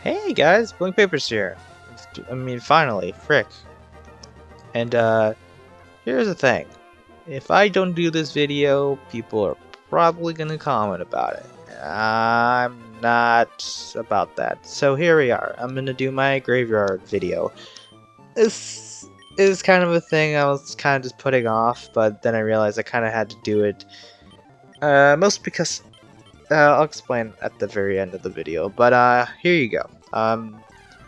Hey guys, Blank Papers here. I mean, finally, frick. And here's the thing. If I don't do this video, people are probably gonna comment about it. I'm not about that. So here we are. I'm gonna do my graveyard video. This is kind of a thing I was kind of just putting off, but then I realized I kind of had to do it. Mostly because I'll explain at the very end of the video, but here you go.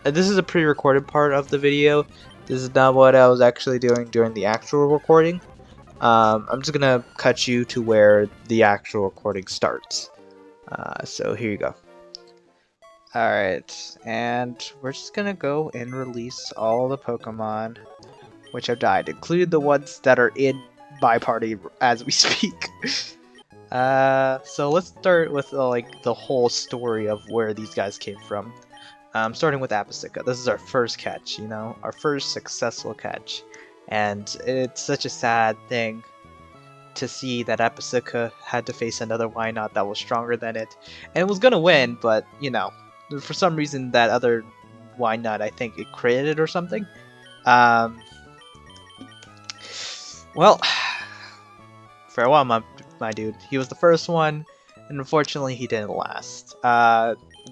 This is a pre-recorded part of the video. This is not what I was actually doing during the actual recording. I'm just gonna cut you to where the actual recording starts. So here you go. Alright, and we're just gonna go and release all the Pokemon which have died, including the ones that are in my party as we speak. So let's start with like the whole story of where these guys came from. Starting with Apisica. This is our first catch, you know, our first successful catch, and it's such a sad thing to see that Apisica had to face another Wynot that was stronger than it, and it was gonna win, but you know, for some reason that other Wynot, I think it critted or something. Well, farewell, my dude. He was the first one, and unfortunately he didn't last.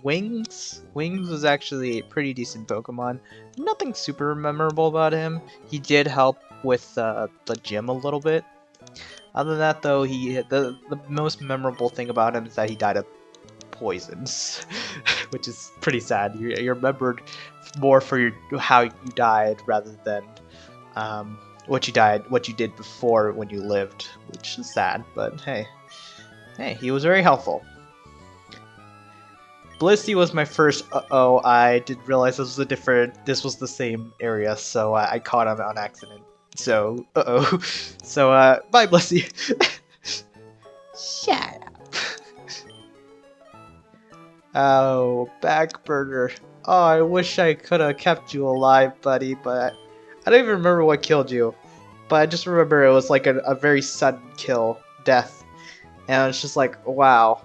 Wings was actually a pretty decent Pokemon. Nothing super memorable about him. He did help with the gym a little bit. Other than that, though, the most memorable thing about him is that he died of poisons, which is pretty sad. You're remembered more for how you died rather than what you did before when you lived, which is sad. But hey, he was very helpful. Blissey was my first I didn't realize this was the same area, so I caught him on accident. So, So, bye Blissey. Shut up. Oh, Backburner. Oh, I wish I could have kept you alive, buddy, but I don't even remember what killed you. But I just remember it was like a very sudden death. And it's just like, wow.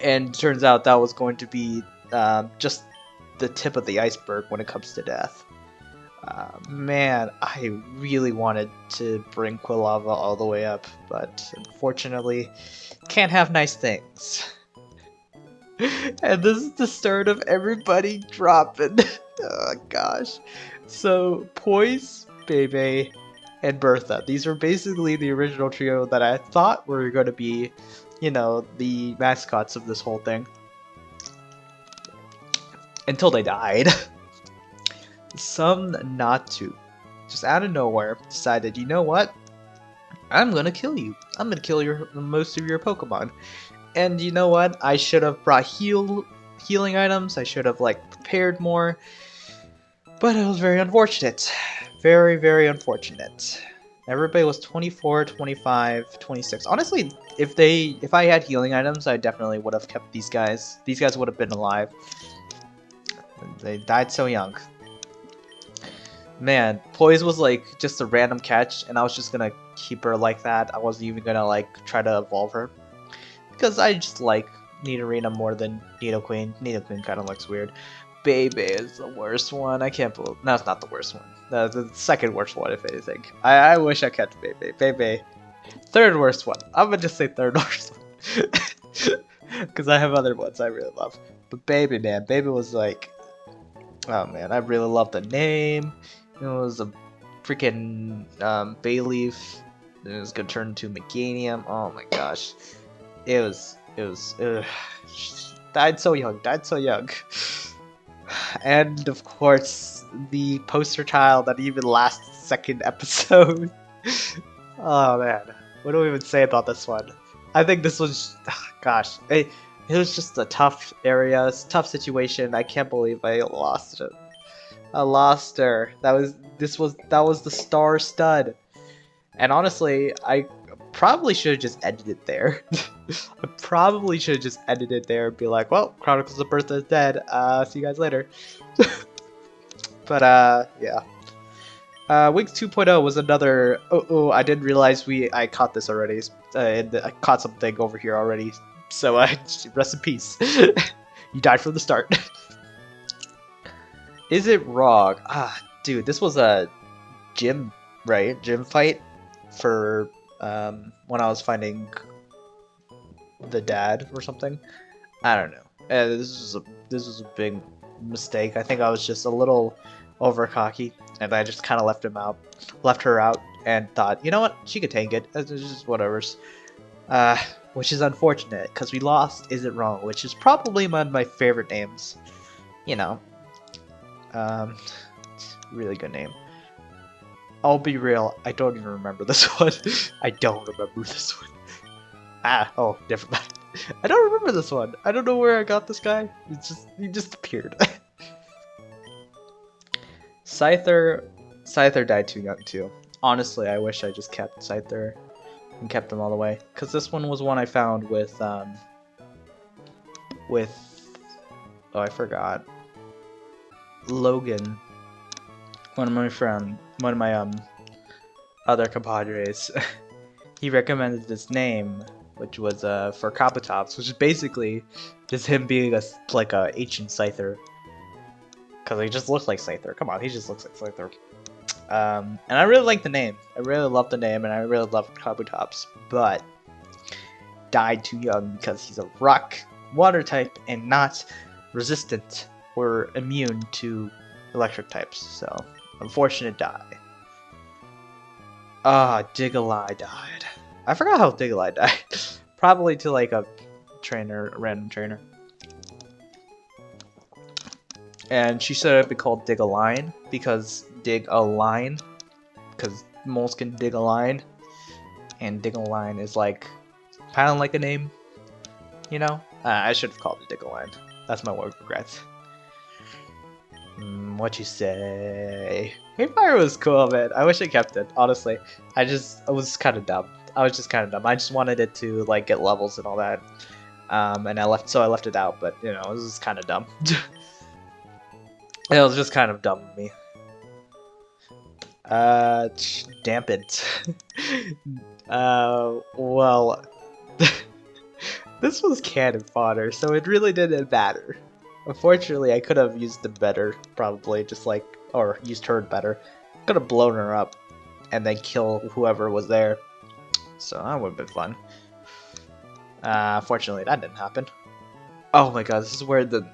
And turns out that was going to be just the tip of the iceberg when it comes to death. Man, I really wanted to bring Quilava all the way up, but unfortunately, can't have nice things. And this is the start of everybody dropping. Oh gosh. So, Poise, Bebe, and Bertha. These are basically the original trio that I thought were going to be, you know, the mascots of this whole thing. Until they died. Some Natu, just out of nowhere, decided, you know what? I'm gonna kill you. I'm gonna kill most of your Pokemon. And you know what? I should have brought healing items. I should have like prepared more. But it was very unfortunate. Very, very unfortunate. Everybody was 24, 25, 26. Honestly, if I had healing items, I definitely would have kept these guys. These guys would have been alive. They died so young. Man, Poise was like just a random catch, and I was just gonna keep her like that. I wasn't even gonna like try to evolve her. Because I just like Nidorina more than Nidoqueen. Nidoqueen kind of looks weird. Bebe is the worst one. I can't believe... No, it's not the worst one. The second worst one, if anything. I wish I kept Bebe. Bebe. Third worst one. I'm gonna just say third worst one. Because I have other ones I really love. But Bebe, man. Bebe was like... Oh, man. I really love the name. It was a freaking Bayleaf. It was gonna turn into Meganium. Oh, my gosh. It was... Died so young. And of course, the poster child that even last second episode. Oh man, what do we even say about this one? I think this was, gosh, it was just a tough area, it's a tough situation. I can't believe I lost it. I lost her. That was the star stud. And honestly, I probably should have just ended it there. I probably should have just ended it there and be like, well, Chronicles of Bertha is dead. See you guys later. But, yeah. Wings 2.0 was another... I didn't realize I caught this already. I caught something over here already. So, rest in peace. You died from the start. Is it wrong? Ah, dude, this was a gym, right? Gym fight for when I was finding the dad or something. I don't know. This was a big mistake. I think I was just a little over cocky, and I just kind of left her out, and thought, you know what, she could take it. It's just whatever's. Which is unfortunate because we lost. Is it wrong? Which is probably one of my favorite names. You know, really good name. I'll be real. I don't even remember this one. I don't remember this one. Oh, never mind. I don't remember this one. I don't know where I got this guy. He just appeared. Scyther died too young too. Honestly, I wish I just kept Scyther and kept them all the way. Cause this one was one I found with oh, I forgot. Logan, one of my other compadres. He recommended this name, which was for Kabutops, which is basically just him being like a ancient Scyther. Cause he just looks like Scyther. Come on, he just looks like Scyther. And I really like the name. I really love the name, and I really love Kabutops, but died too young because he's a rock water type and not resistant or immune to electric types. So, unfortunate die. Digalai died. I forgot how Digalai died. Probably to like a random trainer. And she said it'd be called Dig a Line because moles can dig a line, and dig a line is like kind of like a name, you know. I should have called it Dig a Line. That's my word regrets. What you say? Fire was cool, man. I wish I kept it. Honestly, I was kind of dumb. I just wanted it to like get levels and all that. And I left it out. But you know, it was kind of dumb. It was just kind of dumb of me. Dampened. Well, this was cannon fodder, so it really didn't matter. Unfortunately, I could have used them better, probably, or used her better. Could have blown her up, and then kill whoever was there. So that would have been fun. Fortunately, that didn't happen. Oh my god, this is where the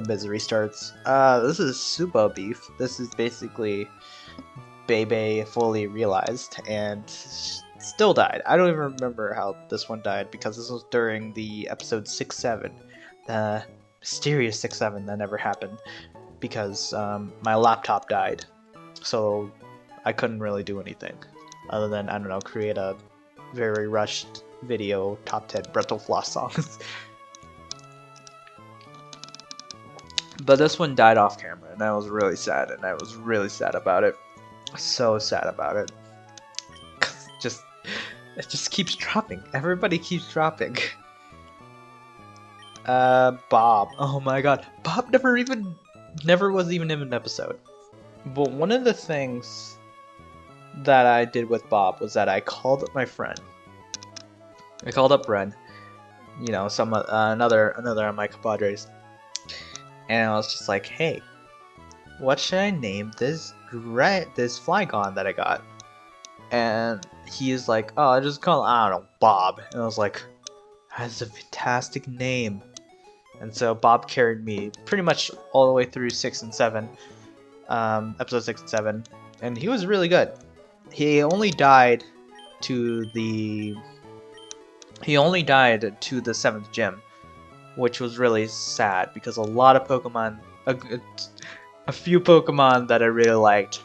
misery starts. This is Suba beef. This is basically Bebe fully realized and still died. I don't even remember how this one died because this was during the episode 6-7. The mysterious 6-7 that never happened because my laptop died. So I couldn't really do anything other than, I don't know, create a very rushed video top 10 Brettel Floss songs. But this one died off camera, and I was really sad, and I was really sad about it. So sad about it. It just keeps dropping. Everybody keeps dropping. Bob. Oh my god. Bob never was even in an episode. But one of the things that I did with Bob was that I called up my friend. I called up Ren. You know, another of my compadres. And I was just like, hey, what should I name this Flygon that I got? And he's like, oh, I just call him, I don't know, Bob. And I was like, that's a fantastic name. And so Bob carried me pretty much all the way through 6 and 7, episode 6 and 7, and he was really good. He only died to the 7th gym, which was really sad because a lot of Pokemon, a few Pokemon that I really liked,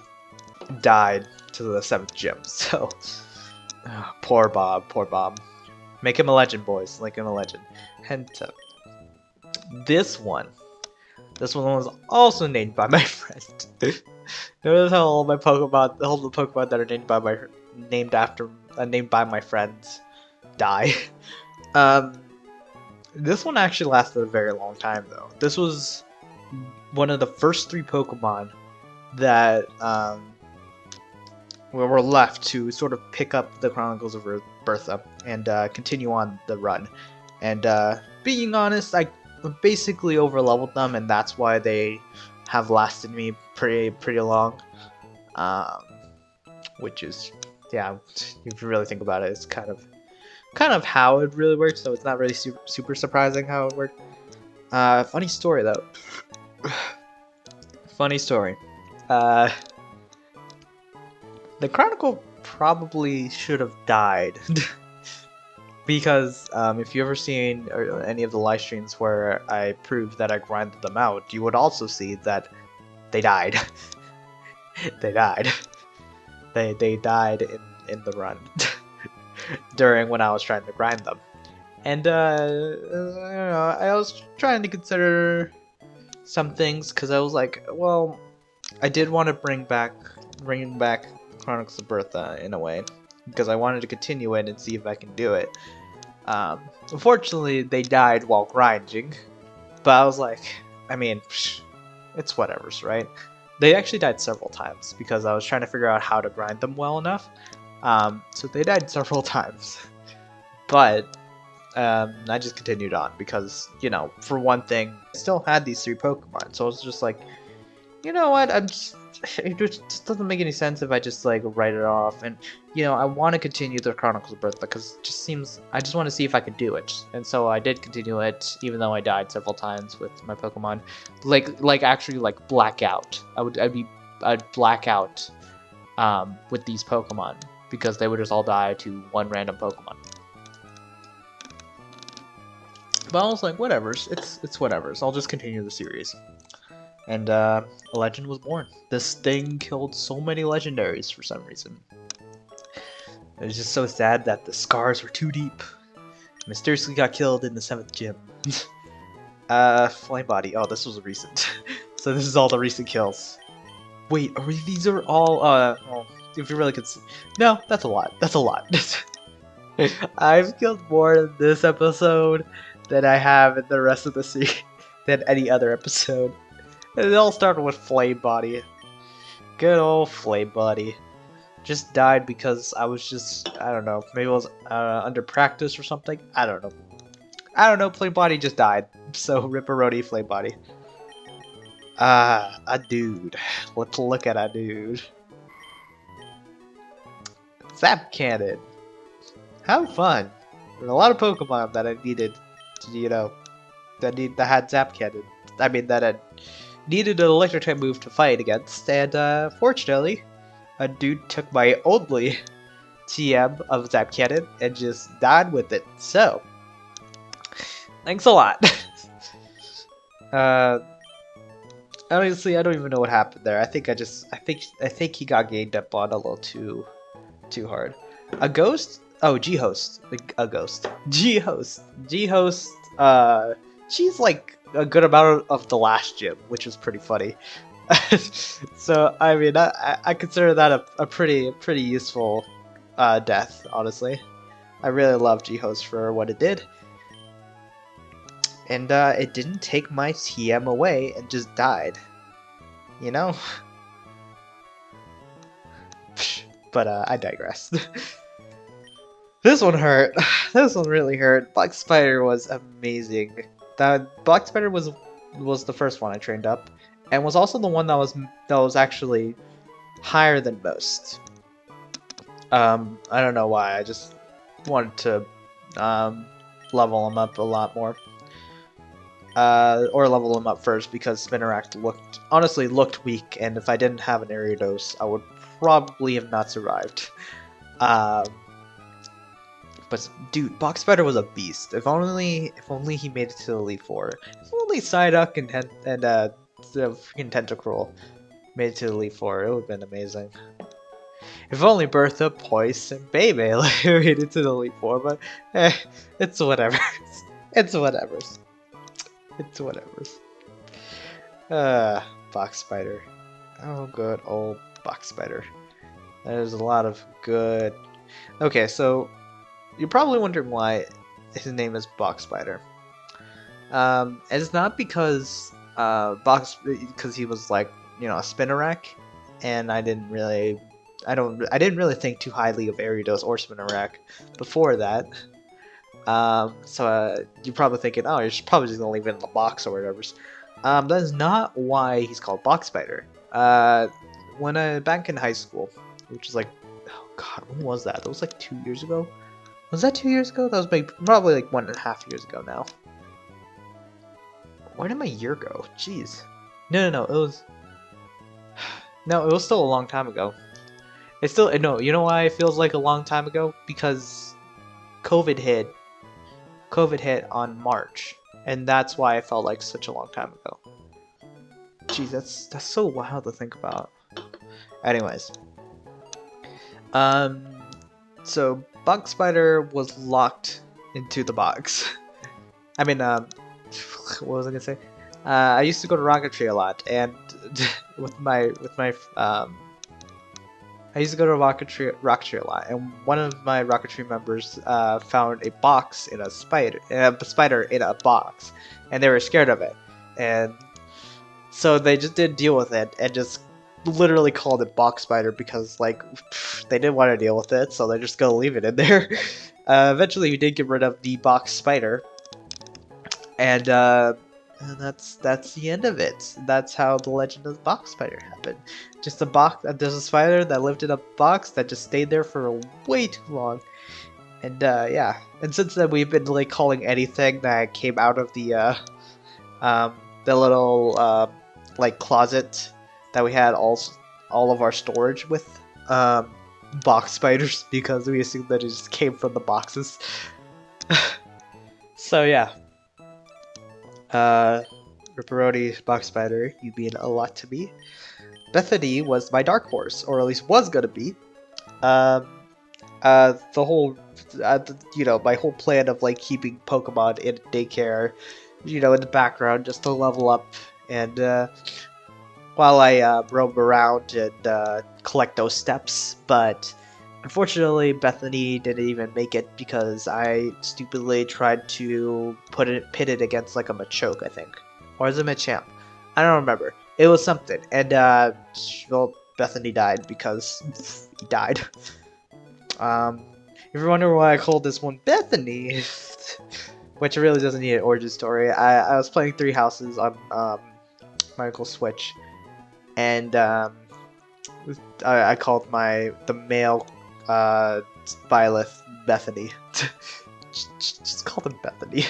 died to the 7th gym. So, poor Bob. Make him a legend, boys. Make him a legend. And this one was also named by my friend. Notice how all the Pokemon that are named by my friends die. This one actually lasted a very long time, though. This was one of the first 3 Pokemon that were left to sort of pick up the Chronicles of Bertha and continue on the run. And being honest, I basically overleveled them, and that's why they have lasted me pretty long. Which is, yeah, if you really think about it, it's kind of how it really works. So it's not really super surprising how it worked. Funny story though. Funny story. The Chronicle probably should have died. Because if you ever seen any of the live streams where I proved that I grinded them out, you would also see that they died. They died. They died in the run during when I was trying to grind them. And I don't know, I was trying to consider some things because I was like, well, I did want to bring back Chronicles of Bertha in a way, because I wanted to continue it and see if I can do it. Unfortunately, they died while grinding, but I was like, I mean, it's whatever's, right? They actually died several times because I was trying to figure out how to grind them well enough. So they died several times, but I just continued on because, you know, for one thing, I still had these 3 Pokemon, so I was just like, you know what, it just doesn't make any sense if I just like write it off. And you know, I want to continue the Chronicles of Bertha because it just seems, I just want to see if I could do it, and so I did continue it even though I died several times with my Pokemon. Like actually like blackout. I'd black out with these Pokemon because they would just all die to one random Pokemon. But I was like, whatever's, it's whatever's. I'll just continue the series. And a legend was born. This thing killed so many legendaries for some reason. It was just so sad that the scars were too deep. Mysteriously got killed in the 7th gym. Flame Body. Oh, this was recent. So this is all the recent kills. Wait, these are all, well, if you really could see. No, that's a lot. That's a lot. I've killed more in this episode than I have in the rest of the series, than any other episode. And it all started with Flame Body. Good old Flame Body. Just died because I was just, I don't know, maybe it was under practice or something. I don't know, Flame Body just died. So Ripperoni Flame Body. A dude. Let's look at a dude. Zap Cannon. How fun. There were a lot of Pokemon that I needed to, you know, that had Zap Cannon. I mean, that had needed an electric type move to fight against, and fortunately, a dude took my only TM of Zap Cannon and just died with it. So, thanks a lot. Honestly, I don't even know what happened there. I think he got gained up on a little too hard. A ghost? Oh, G-Host. A ghost. G-Host. G-Host, she's like a good amount of the last gym, which was pretty funny. So, I mean, I consider that a pretty useful death, honestly. I really love G-Host for what it did. And it didn't take my TM away and just died. You know? But I digress. This one hurt. This one really hurt. Black Spider was amazing. Black Spider was the first one I trained up, and was also the one that was actually higher than most. I don't know why. I just wanted to level him up a lot more. Or level him up first because Spinarak honestly looked weak, and if I didn't have an Ariados, I would probably have not survived. But dude, Box Spider was a beast. If only he made it to the Elite Four. If only Psyduck and the freaking Tentacruel made it to the Elite Four, it would have been amazing. If only Bertha, Poise, and Bebe made it to the Elite Four, but it's whatever. It's whatever. It's whatever. Box Spider. Oh, good old Box Spider. There's a lot of good. Okay, so you're probably wondering why his name is Box Spider. It's not because because he was like, you know, a Spinarak, and I didn't really think too highly of Ariados or Spinarak before that. So you're probably thinking, oh, you're probably just gonna leave it in the box or whatever. That is not why he's called Box Spider. When I back in high school, which is like, oh god, when was that? That was like 2 years ago. Was that 2 years ago? That was like probably like 1.5 years ago now. Where did my year go? Jeez. No, it was. No, it was still a long time ago. It's still no. You know why it feels like a long time ago? Because COVID hit. COVID hit on March, and that's why it felt like such a long time ago. Jeez, that's so wild to think about. Anyways, so Bug Spider was locked into the box. I mean, what was I gonna say? I used to go to Rocketry a lot, and I used to go to Rocketry a lot, and one of my Rocketry members found a box in a spider in a box, and they were scared of it, and so they just didn't deal with it, and just literally called it Box Spider because like they didn't want to deal with it, so they're just gonna leave it in there. Eventually, we did get rid of the Box Spider, and that's the end of it. That's how the Legend of the Box Spider happened. Just a box. There's a spider that lived in a box that just stayed there for way too long, and yeah. And since then, we've been like calling anything that came out of the little like closet that we had all of our storage with box spiders because we assumed that it just came from the boxes. So yeah. Ripperoni, Box Spider, you mean a lot to me. Bethany was my dark horse, or at least was gonna be. The whole, my whole plan of like keeping Pokemon in daycare, in the background just to level up, and while I roam around and collect those steps, but unfortunately, Bethany didn't even make it because I stupidly tried to pit it against like a Machoke, I think. Or is it Machamp? I don't remember. It was something. And, well, Bethany died because he died. If you're wondering why I called this one Bethany, which really doesn't need an origin story, I was playing Three Houses on my uncle's Switch, and I called the male Byleth Bethany. just call them Bethany.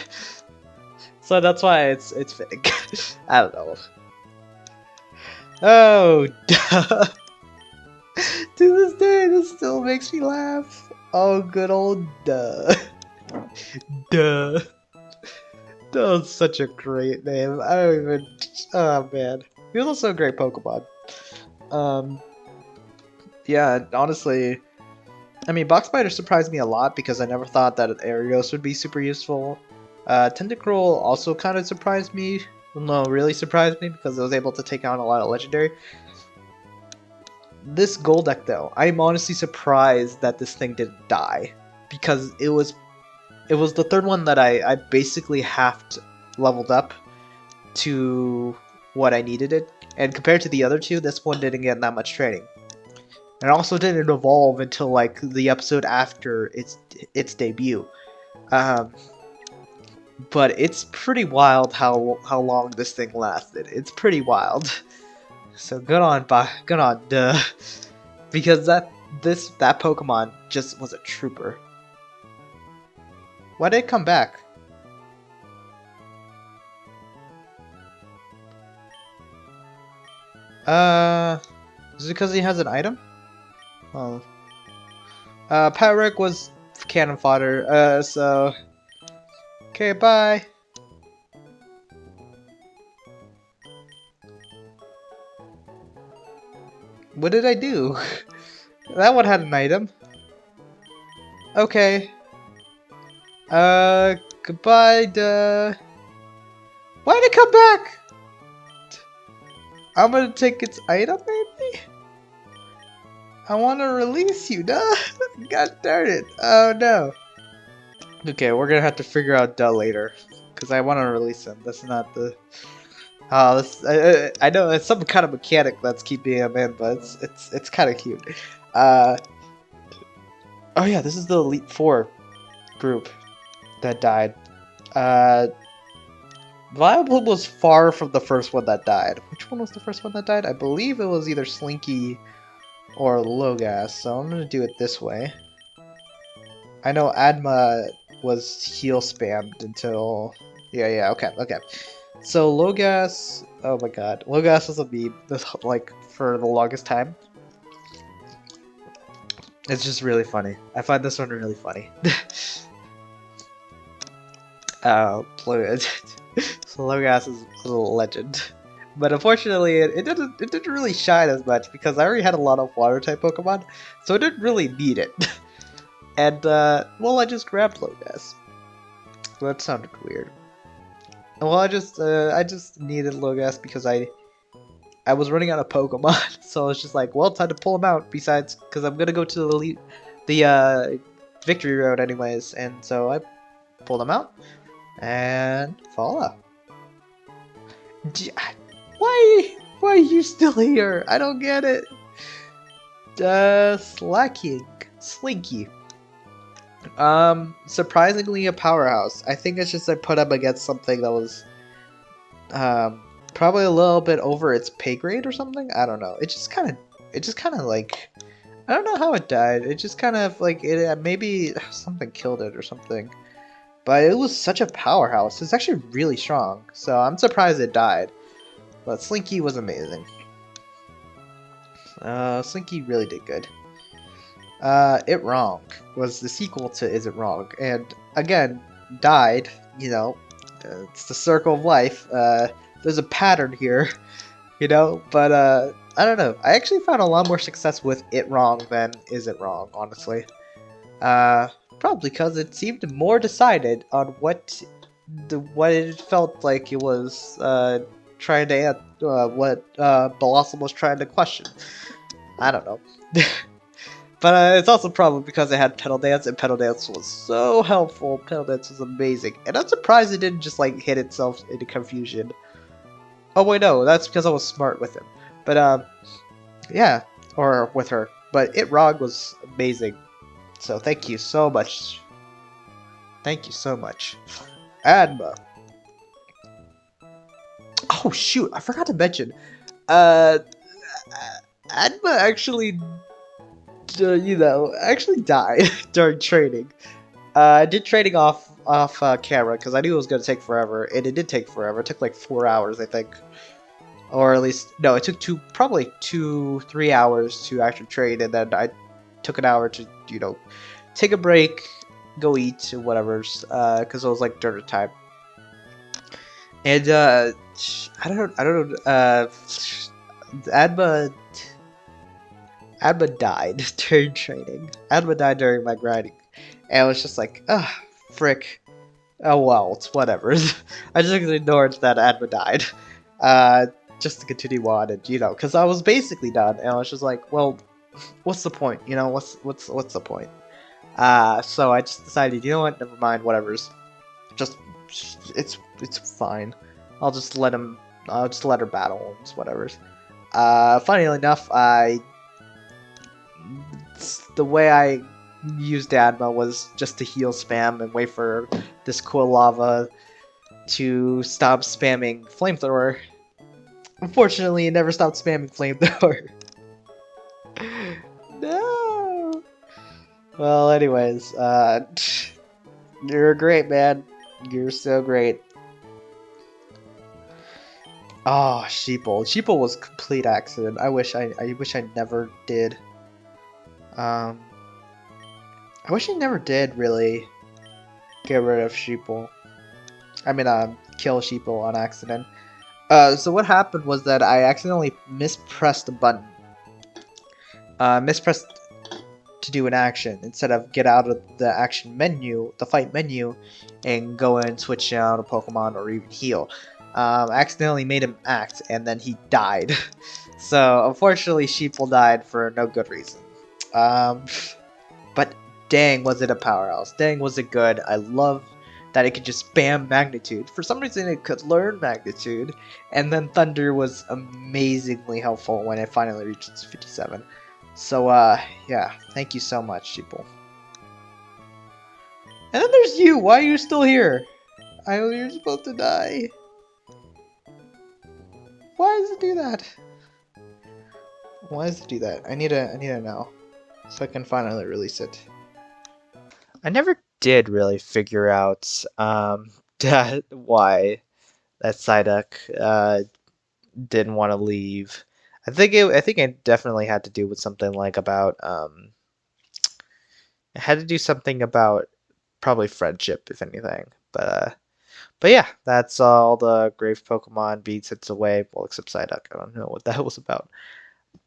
So that's why it's fitting. I don't know. Oh, duh. To this day, this still makes me laugh. Oh, good old duh. Duh. That was such a great name. I don't even. Oh man, he was also a great Pokemon. Yeah, honestly, I mean, Box Spider surprised me a lot because I never thought that Arios would be super useful. Tentacruel also kind of surprised me. No, really surprised me because it was able to take out a lot of legendary. This gold deck, though, I'm honestly surprised that this thing didn't die because it was the third one that I basically leveled up to what I needed it, and compared to the other two, this one didn't get that much training. And also didn't evolve until like the episode after its debut. But it's pretty wild how long this thing lasted. It's pretty wild. So good on duh. Because that Pokemon just was a trooper. Why did it come back? Is it because he has an item? Oh. Pyrick was cannon fodder, so... Okay, bye! What did I do? That one had an item. Okay. Goodbye, duh. Why'd it come back? I'm gonna take its item, maybe? I want to release you, duh. God darn it. Oh, no. Okay, we're gonna have to figure out duh later. Because I want to release him. That's not the... Oh, I know it's some kind of mechanic that's keeping him in, but it's kind of cute. Oh yeah, this is the Elite Four group that died. Vileplume was far from the first one that died. Which one was the first one that died? I believe it was either Slinky or Logas, so I'm gonna do it this way. I know Adma was heal spammed until... Yeah, okay. So Logas... Oh my god. Logas was a meme, like, for the longest time. It's just really funny. I find this one really funny. So Logas is a little legend. But unfortunately, it didn't really shine as much because I already had a lot of water type Pokemon, so I didn't really need it. And well, I just grabbed Logas. That sounded weird. Well, I just needed Logas because I was running out of Pokemon, so I was just like, well, time to pull him out. Besides, because I'm gonna go to the Victory Road anyways, and so I pulled him out and voila. Why are you still here? I don't get it. Slinky. Surprisingly a powerhouse. I think it's just I put him against something that was probably a little bit over its pay grade or something. I don't know. It just kind of like, I don't know how it died. It just kind of like maybe something killed it or something. But it was such a powerhouse. It's actually really strong. So I'm surprised it died. But Slinky was amazing. Slinky really did good. It Wrong was the sequel to Is It Wrong, and again, died, you know, it's the circle of life, there's a pattern here, you know, but, I don't know, I actually found a lot more success with It Wrong than Is It Wrong, honestly. Probably because it seemed more decided on what it felt like it was, trying to, what, Blossom was trying to question. I don't know. But it's also probably because it had Petal Dance, and Petal Dance was so helpful. Petal Dance was amazing. And I'm surprised it didn't just, like, hit itself into confusion. Oh, wait, no, that's because I was smart with him. But, yeah, or with her. But It Wrong was amazing. So thank you so much. Thank you so much. Adma. Oh, shoot, I forgot to mention. Adma actually... you know, actually died during training. I did training off camera because I knew it was going to take forever, and it did take forever. It took like 4 hours, I think. Or at least, no, it took probably 2-3 hours to actually train, and then I took an hour to, you know, take a break, go eat, or whatever's, because it was like dinner time. And, I don't know, Adma died during training. Adma died during my grinding. And I was just like, ugh, frick. Oh well, it's whatever. I just ignored that Adma died. Just to continue on, and you know, because I was basically done, and I was just like, well, what's the point? You know, what's the point? So I just decided, you know what, never mind, whatever's. Just it's fine. I'll just let her battle, it's whatever's. Funny enough, the way I used Adma was just to heal spam and wait for this cool lava to stop spamming flamethrower. Unfortunately, it never stopped spamming flamethrower. No. Well, anyways, you're great, man. You're so great. Oh, Sheeple. Sheeple was a complete accident. I wish I never did. I wish I never did really get rid of Sheeple. I mean, kill Sheeple on accident. So what happened was that I accidentally mispressed a button. Mispressed to do an action instead of get out of the action menu, the fight menu, and go in and switch out a Pokemon or even heal. I accidentally made him act, and then he died. So unfortunately, Sheeple died for no good reason. But dang, was it a powerhouse. Dang, was it good. I love that it could just spam Magnitude. For some reason, it could learn Magnitude. And then Thunder was amazingly helpful when it finally reached its 57. So, yeah. Thank you so much, Sheeple. And then there's you! Why are you still here? I know you're supposed to die. Why does it do that? Why does it do that? I need to know, so I can finally release it. I never did really figure out why that Psyduck didn't want to leave. I think it definitely had to do with something like about it had to do something about probably friendship, if anything. But yeah, that's all the Grave Pokemon beats its away. Well, except Psyduck. I don't know what that was about.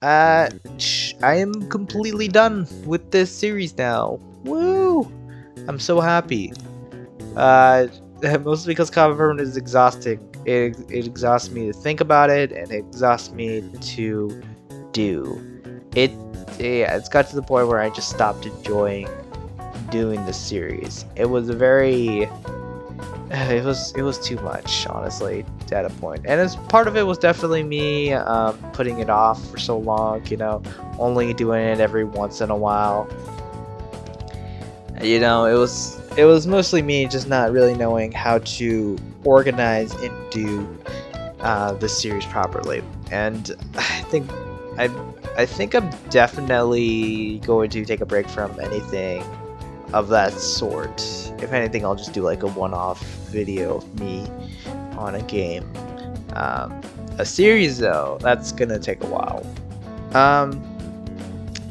I am completely done with this series now. Woo! I'm so happy. Mostly because Combat Permanent is exhausting. It exhausts me to think about it, and it exhausts me to do. Yeah, it's got to the point where I just stopped enjoying doing the series. It was it was too much, honestly, at a point. And as part of it was definitely me putting it off for so long, you know, only doing it every once in a while. You know, it was mostly me just not really knowing how to organize and do the series properly. And I think I'm definitely going to take a break from anything of that sort. If anything, I'll just do like a one-off video of me on a game. A series though, that's gonna take a while.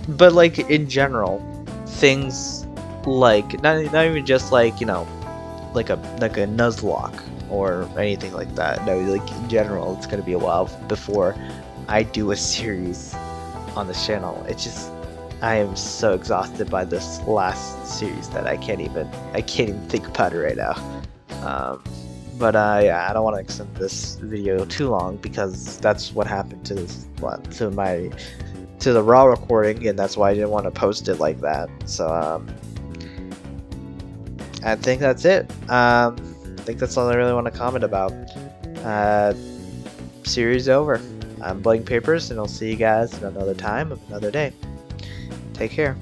But like in general, things like not even just like, you know, like a Nuzlocke or anything like that. No, like in general, it's gonna be a while before I do a series on the channel. It's just I am so exhausted by this last series that I can't even think about it right now. But yeah, I don't want to extend this video too long because that's what happened to the raw recording, and that's why I didn't want to post it like that. So I think that's it. I think that's all I really want to comment about. Series over. I'm Blank Papers, and I'll see you guys in another time of another day. Take care.